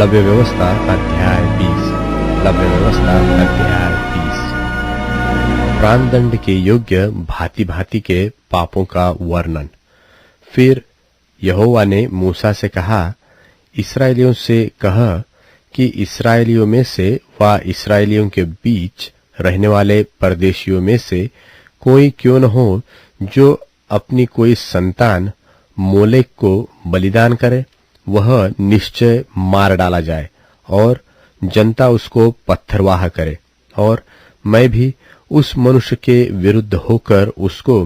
लव्य व्यवस्था अध्याय 20। लव्य व्यवस्था अध्याय 20। प्राणदंड के योग्य भांति भांति के पापों का वर्णन। फिर यहोवा ने मूसा से कहा, इस्राएलियों से कह कि इस्राएलियों में से व इस्राएलियों के बीच रहने वाले परदेशियों में से कोई क्यों न हो जो अपनी कोई संतान मोलेक को बलिदान करे, वह निश्चय मार डाला जाए और जनता उसको पत्थरवाह करे। और मैं भी उस मनुष्य के विरुद्ध होकर उसको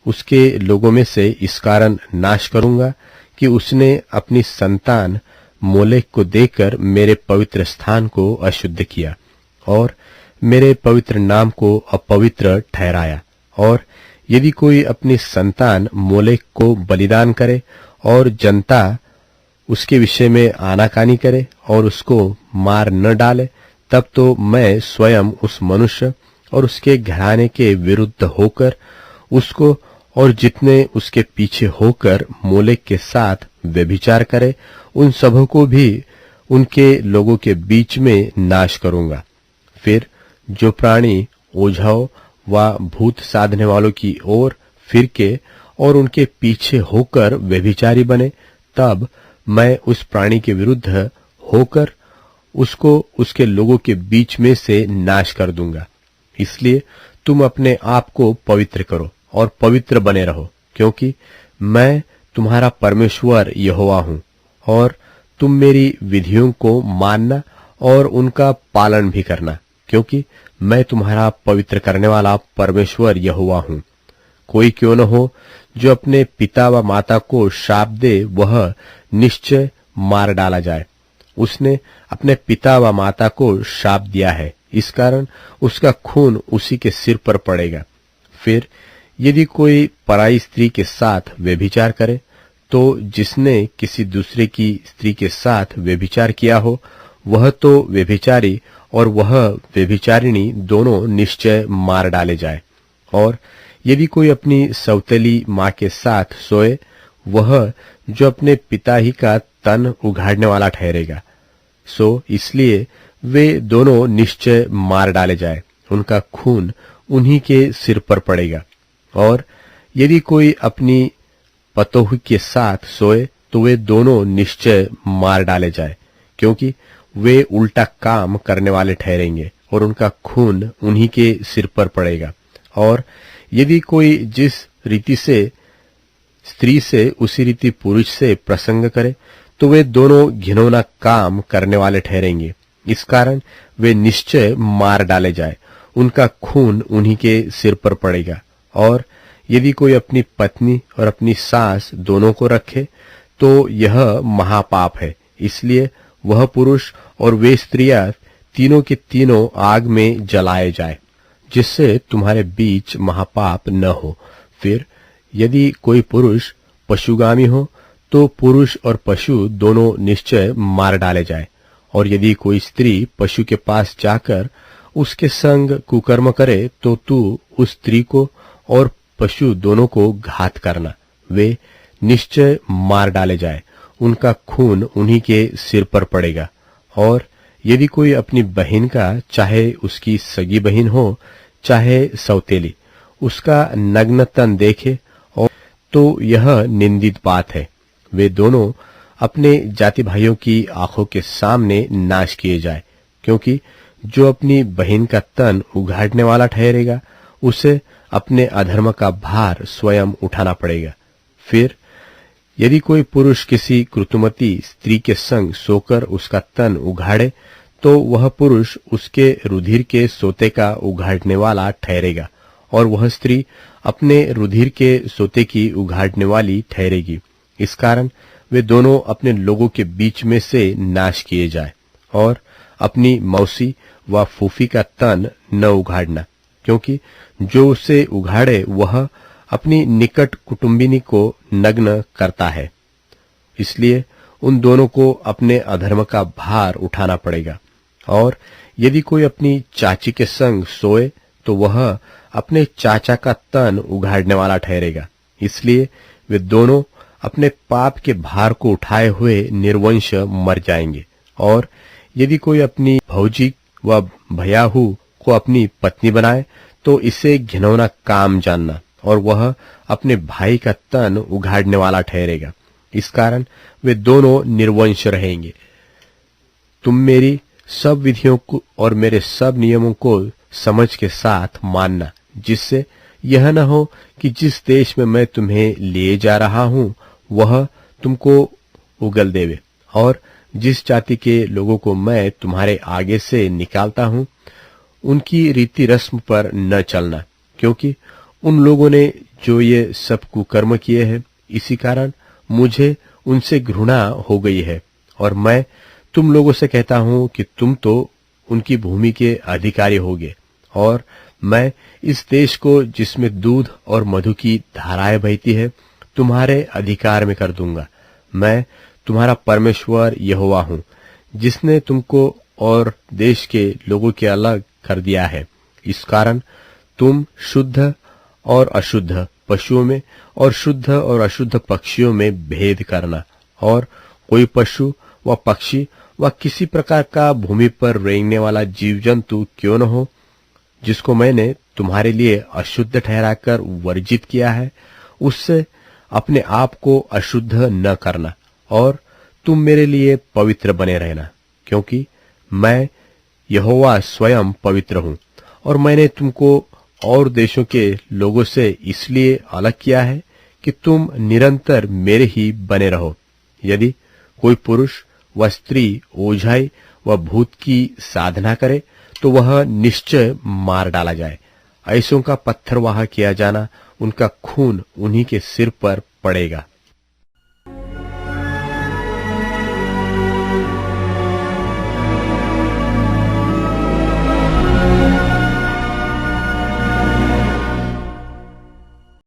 उसके लोगों में से इस कारण नाश करूंगा कि उसने अपनी संतान मोलेक को देकर मेरे पवित्र स्थान को अशुद्ध किया और मेरे पवित्र नाम को अपवित्र ठहराया। और यदि कोई अपनी संतान मोलेक को बलिदान करे और जनता उसके विषय में आनाकानी करे और उसको मार न डाले, तब तो मैं स्वयं उस मनुष्य और उसके घराने के विरुद्ध होकर उसको और जितने उसके पीछे होकर मोलेक के साथ व्यभिचार करे, उन सबों को भी उनके लोगों के बीच में नाश करूंगा। फिर जो प्राणी ओझाओं व भूत साधने वालों की ओर फिर के और उनके पीछे होकर व्यभिचारी बने, तब मैं उस प्राणी के विरुद्ध होकर उसको उसके लोगों के बीच में से नाश कर दूंगा। इसलिए तुम अपने आप को पवित्र करो और पवित्र बने रहो, क्योंकि मैं तुम्हारा परमेश्वर यहोवा हूं। और तुम मेरी विधियों को मानना और उनका पालन भी करना, क्योंकि मैं तुम्हारा पवित्र करने वाला परमेश्वर यहोवा हूं। कोई क्यों न हो जो अपने पिता व माता को शाप दे, वह निश्चय मार डाला जाए। उसने अपने पिता व माता को शाप दिया है, इस कारण उसका खून उसी के सिर पर पड़ेगा। फिर यदि कोई पराई स्त्री के साथ व्यभिचार करे, तो जिसने किसी दूसरे की स्त्री के साथ व्यभिचार किया हो, वह तो व्यभिचारी और वह व्यभिचारिणी दोनों निश्चय मार डाले जाए। और यदि कोई अपनी सौतेली माँ के साथ सोए, वह जो अपने पिता ही का तन उघाड़ने वाला ठहरेगा। सो इसलिए वे दोनों निश्चय मार डाले जाए, उनका खून उन्हीं के सिर पर पड़ेगा। और यदि कोई अपनी पतोह के साथ सोए, तो वे दोनों निश्चय मार डाले जाए, क्योंकि वे उल्टा काम करने वाले ठहरेंगे और उनका खून उन्हीं के सिर पर पड़ेगा। और यदि कोई जिस रीति से स्त्री से उसी रीति पुरुष से प्रसंग करे, तो वे दोनों घिनौना काम करने वाले ठहरेंगे। इस कारण वे निश्चय मार डाले जाए, उनका खून उन्हीं के सिर पर पड़ेगा। और यदि कोई अपनी पत्नी और अपनी सास दोनों को रखे, तो यह महापाप है। इसलिए वह पुरुष और वे स्त्रियां तीनों के तीनों आग में जलाए जाए, जिससे तुम्हारे बीच महापाप न हो। फिर यदि कोई पुरुष पशुगामी हो, तो पुरुष और पशु दोनों निश्चय मार डाले जाए। और यदि कोई स्त्री पशु के पास जाकर उसके संग कुकर्म करे, तो तू उस स्त्री को और पशु दोनों को घात करना। वे निश्चय मार डाले जाए, उनका खून उन्हीं के सिर पर पड़ेगा। और यदि कोई अपनी बहन का, चाहे उसकी सगी बहन हो चाहे सौतेली, उसका नग्न तन देखे, और तो यह निंदित बात है। वे दोनों अपने जाति भाइयों की आंखों के सामने नाश किए जाए, क्योंकि जो अपनी बहन का तन उघाड़ने वाला ठहरेगा, उसे अपने अधर्म का भार स्वयं उठाना पड़ेगा। फिर यदि कोई पुरुष किसी कृतुमती स्त्री के संग सोकर उसका तन उघाड़े, तो वह पुरुष उसके रुधिर के सोते का उघाड़ने वाला ठहरेगा, और वह स्त्री अपने रुधिर के सोते की उघाड़ने वाली ठहरेगी। इस कारण वे दोनों अपने लोगों के बीच में से नाश किए जाए। और अपनी मौसी व फूफी का तन न उघाड़ना, क्योंकि जो उसे उघाड़े वह अपनी निकट कुटुंबिनी को नग्न करता है। इसलिए उन दोनों को अपने अधर्म का भार उठाना पड़ेगा। और यदि कोई अपनी चाची के संग सोए, तो वह अपने चाचा का तन उघाड़ने वाला ठहरेगा। इसलिए वे दोनों अपने पाप के भार को उठाए हुए निर्वंश मर जाएंगे। और यदि कोई अपनी भौजी व भयाहू को अपनी पत्नी बनाए तो इसे घिनौना काम जानना, और वह अपने भाई का तन उघाड़ने वाला ठहरेगा। इस कारण वे दोनों निर्वंश रहेंगे। तुम मेरी सब विधियों को और मेरे सब नियमों को समझ के साथ मानना, जिससे यह न हो कि जिस देश में मैं तुम्हें ले जा रहा हूं वह तुमको उगल देवे, और जिस जाति के लोगों को मैं तुम्हारे आगे से निकालता हूं उनकी रीति रस्म पर न चलना, क्योंकि उन लोगों ने जो ये सब कुकर्म किए हैं, इसी कारण मुझे उनसे घृणा हो गई है। और मैं तुम लोगों से कहता हूं कि तुम तो उनकी भूमि के अधिकारी होगे, और मैं इस देश को जिसमें दूध और मधु की धाराएं बहती है तुम्हारे अधिकार में कर दूंगा। मैं तुम्हारा परमेश्वर यहोवा हूं, जिसने तुमको और देश के लोगों के अलग कर दिया है। इस कारण तुम शुद्ध और अशुद्ध पशुओं में और शुद्ध और अशुद्ध पक्षियों में भेद करना, और कोई पशु व पक्षी व किसी प्रकार का भूमि पर रेंगने वाला जीव जंतु क्यों न हो, जिसको मैंने तुम्हारे लिए अशुद्ध ठहराकर वर्जित किया है, उससे अपने आप को अशुद्ध न करना, और तुम मेरे लिए पवित्र बने रहना, क्योंकि मैं यहोवा स्वयं पवित्र हूं। और मैंने तुमको और देशों के लोगों से इसलिए अलग किया है कि तुम निरंतर मेरे ही बने रहो। यदि कोई पुरुष व स्त्री ओझाई व भूत की साधना करे तो वह निश्चय मार डाला जाए। ऐसों का पत्थरवाह किया जाना, उनका खून उन्हीं के सिर पर पड़ेगा।